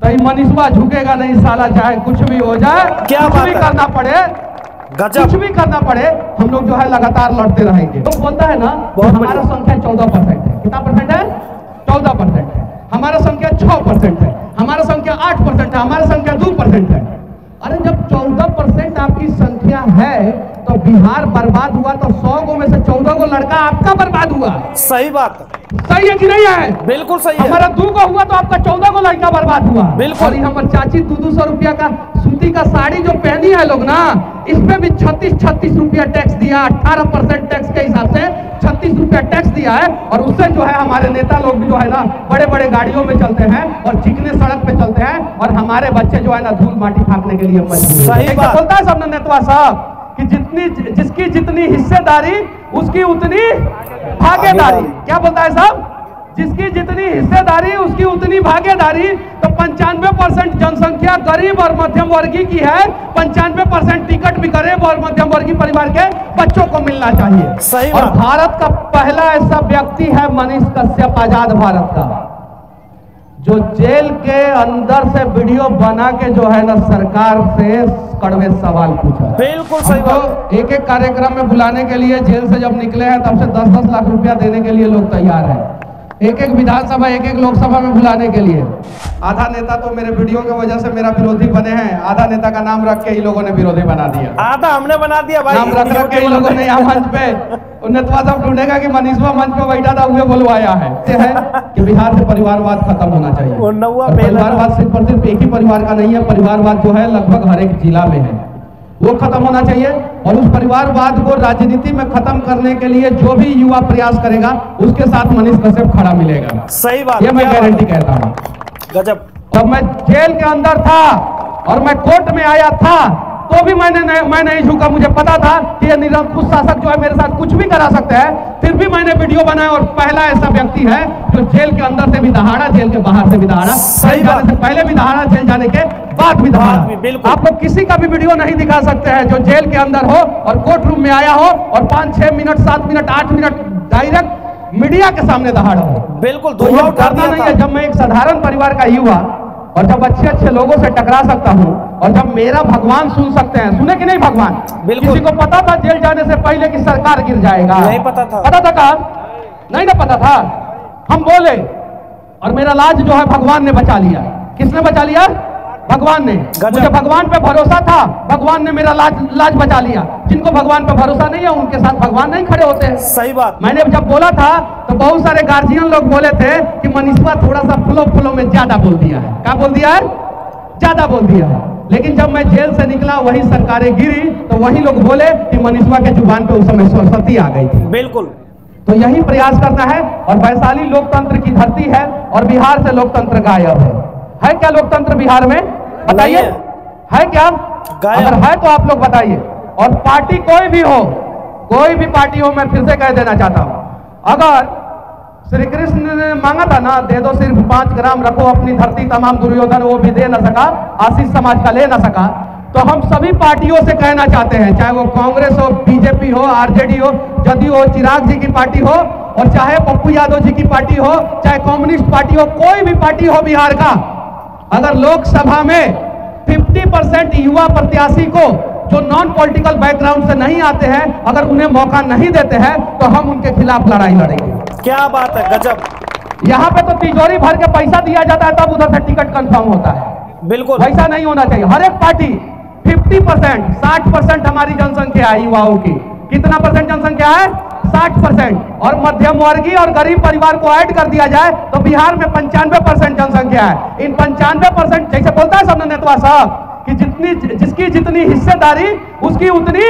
तो ये मनीषवा झुकेगा नहीं साला, चाहे कुछ भी हो जाए, क्या कुछ भी करना पड़े, कुछ भी करना पड़े, हम लोग जो है लगातार लड़ते रहेंगे। तो बोलता है ना हमारा संख्या 14% है। कितना परसेंट है? 14% है। हमारा संख्या 6% है, हमारा संख्या 8% है, हमारा संख्या 2% है। अरे जब 14% आपकी संख्या है तो बिहार बर्बाद हुआ तो 100 गो में से 14 गो लड़का आपका बर्बाद हुआ। सही बात, सही है कि नहीं है? बिल्कुल सही है। हमारा 2 गो हुआ तो आपका 14 गो लड़का बर्बाद हुआ। बिल्कुल। और हमारी चाची 200 रुपया का सूती का साड़ी जो पहनी है लोग ना, इस पे भी 36 रुपया टैक्स दिया, 18% टैक्स के हिसाब से 36 रुपया टैक्स दिया है। और उससे जो है हमारे नेता लोग भी जो है ना बड़े बड़े गाड़ियों में चलते हैं और चिकने सड़क पे चलते हैं, और हमारे बच्चे जो है ना धूल माटी फाँकने के लिए मजबूर। सही बात बोलता है सबने नेतवा साहब कि जिसकी जितनी हिस्सेदारी उसकी उतनी भागीदारी। क्या बोलता है साहब? जिसकी जितनी हिस्सेदारी उसकी उतनी भागीदारी। तो 95% जनसंख्या गरीब और मध्यम वर्गीय की है, 95% टिकट भी गरीब और मध्यम वर्गीय परिवार के बच्चों को मिलना चाहिए। सही और बात। भारत का पहला ऐसा व्यक्ति है मनीष कश्यप, आजाद भारत का, जो जेल के अंदर से वीडियो बना के जो है ना सरकार से कड़वे सवाल पूछा। बिल्कुल सही बात। एक एक कार्यक्रम में बुलाने के लिए जेल से जब निकले हैं तब से 10-10 लाख रुपया देने के लिए लोग तैयार हैं, एक एक विधानसभा एक एक लोकसभा में बुलाने के लिए। आधा नेता तो मेरे वीडियो की वजह से मेरा विरोधी बने हैं, आधा नेता का नाम रख के ही लोगों ने विरोधी बना दिया, आधा हमने बना दिया भाई। नाम रख के ही लोगों ने यहाँ मंच पे नेतवा साहब ढूंढेगा कि मनीषवा मंच पे बैठा था हुए बुलवाया है कि बिहार से परिवारवाद खत्म होना चाहिए। परिवारवाद सिर्फ और सिर्फ एक ही परिवार का नहीं है, परिवारवाद जो है लगभग हर एक जिला में है, वो खत्म होना चाहिए। और उस परिवारवाद को राजनीति में खत्म करने के लिए जो भी युवा प्रयास करेगा उसके साथ मनीष कश्यप खड़ा मिलेगा। सही बात, ये मैं गारंटी कहता हूँ। गजब। जब मैं जेल के अंदर था और मैं कोर्ट में आया था तो भी मैं नहीं झुका। मुझे पता था कि ये निरंकुश शासक जो है मेरे साथ कुछ भी करा सकता है, फिर भी मैंने वीडियो बनाया। और पहला ऐसा व्यक्ति है जो जेल के अंदर से भी दहाड़ा, जेल के बाहर से भी दहाड़ा, जेल जाने से पहले भी दहाड़ा, जेल जाने के बाद भी दहाड़ा। आप लोग किसी का भी वीडियो नहीं दिखा सकते हैं जो जेल के अंदर हो और कोर्ट रूम में आया हो और 5-6 minute, 7 minute, 8 minute direct media के सामने दहाड़ा हो। बिल्कुल। तो ये करना नहीं है। जब मैं एक साधारण परिवार का युवा और जब अच्छे लोगों से टकरा सकता हूँ और जब मेरा भगवान सुन सकते हैं, सुने कि नहीं भगवान? किसी को पता था जेल जाने से पहले कि सरकार गिर जाएगा? नहीं पता था। पता था का? नहीं ना पता था। हम बोले और मेरा लाज जो है भगवान ने बचा लिया। किसने बचा लिया? भगवान ने। मुझे भगवान पे भरोसा था, भगवान ने मेरा लाज बचा लिया। जिनको भगवान पे भरोसा नहीं है उनके साथ भगवान नहीं खड़े होते हैं। सही बात। मैंने जब बोला था तो बहुत सारे गार्जियन लोग बोले थे कि मनीषवा थोड़ा सा फुलो में ज्यादा बोल दिया है। क्या बोल दिया है? ज्यादा बोल दिया है। लेकिन जब मैं जेल से निकला वही सरकारें गिरी तो वही लोग बोले कि मनीषवा के जुबान पे उस समय सरस्वती आ गई थी। बिल्कुल। तो यही प्रयास करना है। और वैशाली लोकतंत्र की धरती है और बिहार से लोकतंत्र गायब है क्या लोकतंत्र बिहार में? बताइए, है क्या? अगर है तो आप लोग बताइए। और पार्टी कोई भी हो, कोई भी पार्टी हो, मैं फिर से कह देना चाहता हूं, अगर श्री कृष्ण ने मांगा था ना, दे दो सिर्फ 5 ग्राम रखो अपनी धरती तमाम दुर्योधन, वो भी दे ना सका, आशीष समाज का ले ना सका। तो हम सभी पार्टियों से कहना चाहते हैं, चाहे वो कांग्रेस हो, बीजेपी हो, आरजेडी हो, जदयू हो, चिराग जी की पार्टी हो, और चाहे पप्पू यादव जी की पार्टी हो, चाहे कम्युनिस्ट पार्टी हो, कोई भी पार्टी हो बिहार का, अगर लोकसभा में 50% युवा प्रत्याशी को जो नॉन पॉलिटिकल बैकग्राउंड से नहीं आते हैं, अगर उन्हें मौका नहीं देते हैं तो हम उनके खिलाफ लड़ाई लड़ेंगे। क्या बात है, गजब। यहाँ पे तो तिजोरी भर के पैसा दिया जाता है तब उधर से टिकट कंफर्म होता है। बिल्कुल वैसा नहीं होना चाहिए। हर एक पार्टी 50%, 60% हमारी जनसंख्या है युवाओं की। कितना परसेंट जनसंख्या है? 60%। और मध्यम वर्गीय और गरीब परिवार को ऐड कर दिया जाए तो बिहार में 95% जनसंख्या है। इन 95%, जैसे बोलता है सबने नेतवा साहब कि जिसकी जितनी हिस्सेदारी उसकी उतनी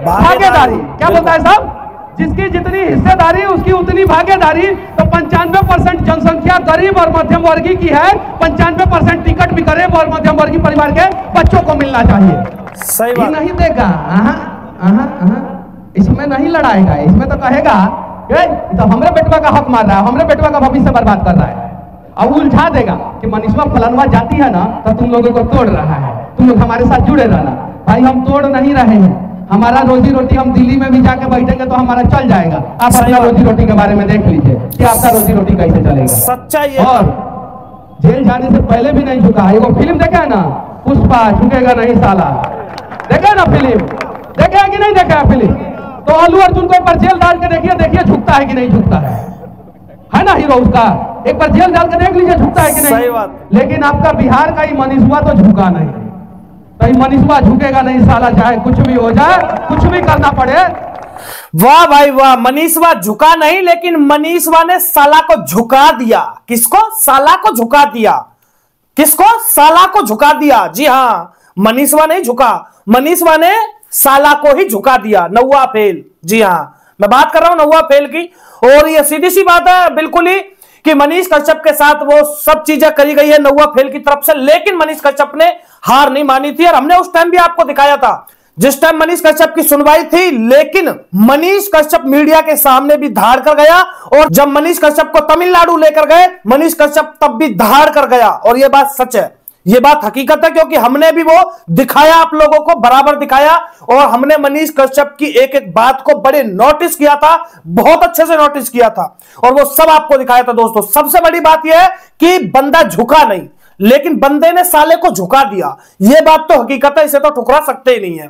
भागीदारी। क्या बोलता है साहब? जिसकी जितनी हिस्सेदारी उसकी उतनी भागीदारी। तो 95% जनसंख्या गरीब और मध्यम वर्गीय की है, 95% टिकट भी गरीब और मध्यम वर्गीय परिवार के बच्चों को मिलना चाहिए। सही बात। नहीं देगा, इसमें नहीं लड़ाएगा, इसमें तो कहेगा तो हमरे बेटवा का हक मार रहा है, हमरे बेटवा का भविष्य बर्बाद कर रहा है। अब उलझा देगा कि मनीषवा फलनवा जाती है ना तो तुम लोगों को तोड़ रहा है, तुम लोग हमारे साथ जुड़े रहना। भाई हम तोड़ नहीं रहे हैं, हमारा रोजी रोटी, हम दिल्ली में भी जाके बैठेंगे तो हमारा चल जाएगा। आप अपना रोजी रोटी के बारे में देख लीजिए कि आपका रोजी रोटी कैसे चलेगा। सच्चाई। जेल जाने से पहले भी नहीं झुका है। वो फिल्म देखे है ना, पुष्पा, झुकेगा नहीं साला, देखे ना फिल्म, देखे कि नहीं देखे फिल्म? तो अल्लू अर्जुन को एक बार जेल डाल के देखिए, देखिए झुकता है कि नहीं झुकता है ना हीरो उसका, एक बार जेल डाल के देख लीजिए झुकता है कि नहीं। सही बात। लेकिन आपका बिहार का ही मनीषवा तो झुका नहीं, तो ये मनीषवा झुकेगा नहीं साला, चाहे कुछ भी हो जाए, कुछ भी करना पड़े। वाह भाई वाह, मनीषवा झुका नहीं, लेकिन मनीषवा ने साला को झुका दिया। किसको? साला को झुका दिया। किसको? साला को झुका दिया। जी हां, मनीषवा नहीं झुका, मनीषवा ने साला को ही झुका दिया। नौवा फेल। जी हां, मैं बात कर रहा हूं नौवा फेल की। और ये सीधी सी बात है बिल्कुल ही कि मनीष कश्यप के साथ वो सब चीजें करी गई है नौवा फेल की तरफ से, लेकिन मनीष कश्यप ने हार नहीं मानी थी। और हमने उस टाइम भी आपको दिखाया था जिस टाइम मनीष कश्यप की सुनवाई थी, लेकिन मनीष कश्यप मीडिया के सामने भी धाड़ कर गया। और जब मनीष कश्यप को तमिलनाडु लेकर गए, मनीष कश्यप तब भी धाड़ कर गया। और यह बात सच है, ये बात हकीकत है, क्योंकि हमने भी वो दिखाया, आप लोगों को बराबर दिखाया। और हमने मनीष कश्यप की एक एक बात को बड़े नोटिस किया था, बहुत अच्छे से नोटिस किया था, और वो सब आपको दिखाया था। दोस्तों, सबसे बड़ी बात यह है कि बंदा झुका नहीं, लेकिन बंदे ने साले को झुका दिया। यह बात तो हकीकत है, इसे तो ठुकरा सकते ही नहीं है।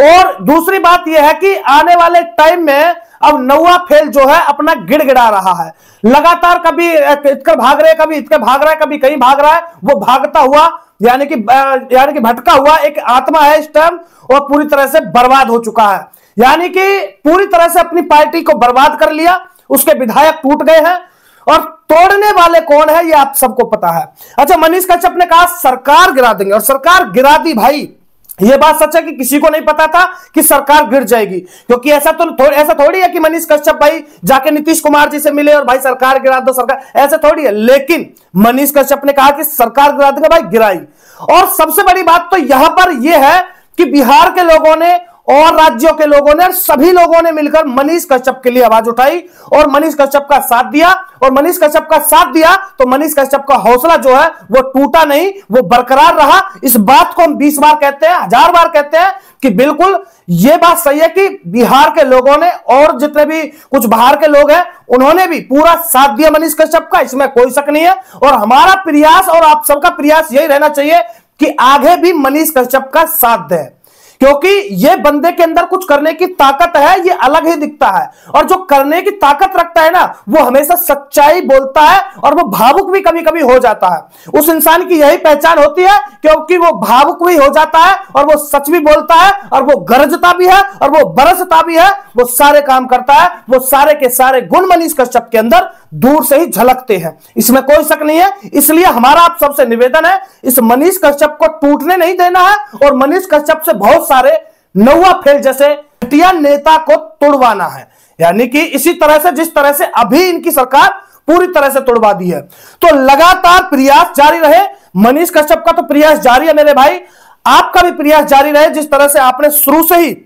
और दूसरी बात यह है कि आने वाले टाइम में अब नौवा फेल जो है अपना गिड़गिड़ा रहा है लगातार, कभी इतकर भाग रहे, कभी इतकर भाग रहा है, कभी कहीं भाग रहा है। वो भागता हुआ यानी कि भटका हुआ एक आत्मा है इस टाइम, और पूरी तरह से बर्बाद हो चुका है। यानी कि पूरी तरह से अपनी पार्टी को बर्बाद कर लिया, उसके विधायक टूट गए हैं, और तोड़ने वाले कौन है ये आप सबको पता है। अच्छा, मनीष कश्यप ने कहा सरकार गिरा देंगे, और सरकार गिरा दी भाई। यह बात सच है कि किसी को नहीं पता था कि सरकार गिर जाएगी, क्योंकि ऐसा थोड़ी है कि मनीष कश्यप भाई जाके नीतीश कुमार जी से मिले और भाई सरकार गिरा दो, सरकार, ऐसा थोड़ी है। लेकिन मनीष कश्यप ने कहा कि सरकार गिरा देंगे, भाई गिराई। और सबसे बड़ी बात तो यहां पर यह है कि बिहार के लोगों ने और राज्यों के लोगों ने, सभी लोगों ने मिलकर मनीष कश्यप के लिए आवाज उठाई और मनीष कश्यप का साथ दिया। और मनीष कश्यप का साथ दिया तो मनीष कश्यप का हौसला जो है वो टूटा नहीं, वो बरकरार रहा। इस बात को हम 20 बार कहते हैं, 1000 बार कहते हैं कि बिल्कुल यह बात सही है कि बिहार के लोगों ने और जितने भी कुछ बाहर के लोग हैं उन्होंने भी पूरा साथ दिया मनीष कश्यप का, इसमें कोई शक नहीं है। और हमारा प्रयास और आप सबका प्रयास यही रहना चाहिए कि आगे भी मनीष कश्यप का साथ दें, क्योंकि ये बंदे के अंदर कुछ करने की ताकत है, ये अलग ही दिखता है। और जो करने की ताकत रखता है ना, वो हमेशा सच्चाई बोलता है, और वो भावुक भी कभी कभी हो जाता है। उस इंसान की यही पहचान होती है, क्योंकि वो भावुक भी हो जाता है, और वो सच भी बोलता है, और वो गरजता भी है, और वो बरसता भी है, वो सारे काम करता है। वो सारे के सारे गुण मनीष कश्यप के अंदर दूर से ही झलकते हैं, इसमें कोई शक नहीं है। इसलिए हमारा आप सबसे निवेदन है, इस मनीष कश्यप को टूटने नहीं देना है, और मनीष कश्यप से बहुत सारे नौवा फेल जैसे घटिया नेता को तोड़वाना है। यानी कि इसी तरह से जिस तरह से अभी इनकी सरकार पूरी तरह से तोड़वा दी है। तो लगातार प्रयास जारी रहे, मनीष कश्यप का तो प्रयास जारी है मेरे भाई, आपका भी प्रयास जारी रहे। जिस तरह से आपने शुरू से ही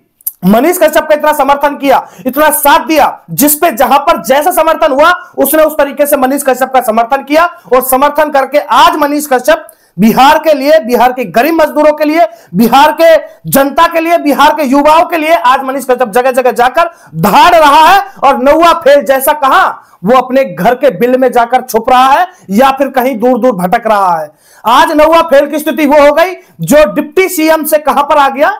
मनीष कश्यप का इतना समर्थन किया, इतना साथ दिया, जिसपे जहां पर जैसा समर्थन हुआ उसने उस तरीके से मनीष कश्यप का समर्थन किया, और समर्थन करके आज मनीष कश्यप बिहार के लिए, बिहार के गरीब मजदूरों के लिए, बिहार के जनता के लिए, बिहार के युवाओं के लिए आज मनीष कश्यप जगह जगह जाकर धाड़ रहा है। और नौवा फेल जैसा कहां, वो अपने घर के बिल में जाकर छुप रहा है या फिर कहीं दूर दूर भटक रहा है। आज नौवा फेल की स्थिति वो हो गई जो डिप्टी सीएम से कहां पर आ गया,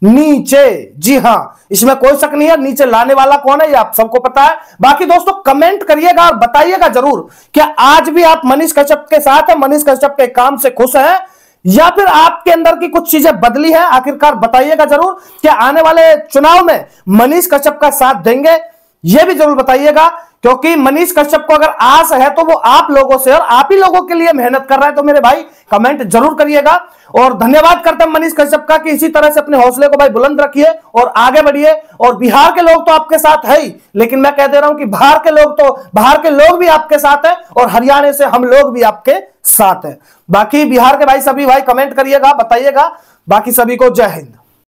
नीचे। जी हां, इसमें कोई शक नहीं है, नीचे लाने वाला कौन है ये आप सबको पता है। बाकी दोस्तों कमेंट करिएगा और बताइएगा जरूर, क्या आज भी आप मनीष कश्यप के साथ हैं, मनीष कश्यप के काम से खुश हैं, या फिर आपके अंदर की कुछ चीजें बदली है। आखिरकार बताइएगा जरूर, क्या आने वाले चुनाव में मनीष कश्यप का साथ देंगे, यह भी जरूर बताइएगा। क्योंकि मनीष कश्यप को अगर आस है तो वो आप लोगों से और आप ही लोगों के लिए मेहनत कर रहा है। तो मेरे भाई कमेंट जरूर करिएगा, और धन्यवाद करते हैं मनीष कश्यप का कि इसी तरह से अपने हौसले को भाई बुलंद रखिए और आगे बढ़िए। और बिहार के लोग तो आपके साथ है ही, लेकिन मैं कह दे रहा हूं कि बाहर के लोग भी आपके साथ हैं, और हरियाणा से हम लोग भी आपके साथ हैं। बाकी बिहार के भाई सभी भाई कमेंट करिएगा, बताइएगा। बाकी सभी को जय हिंद।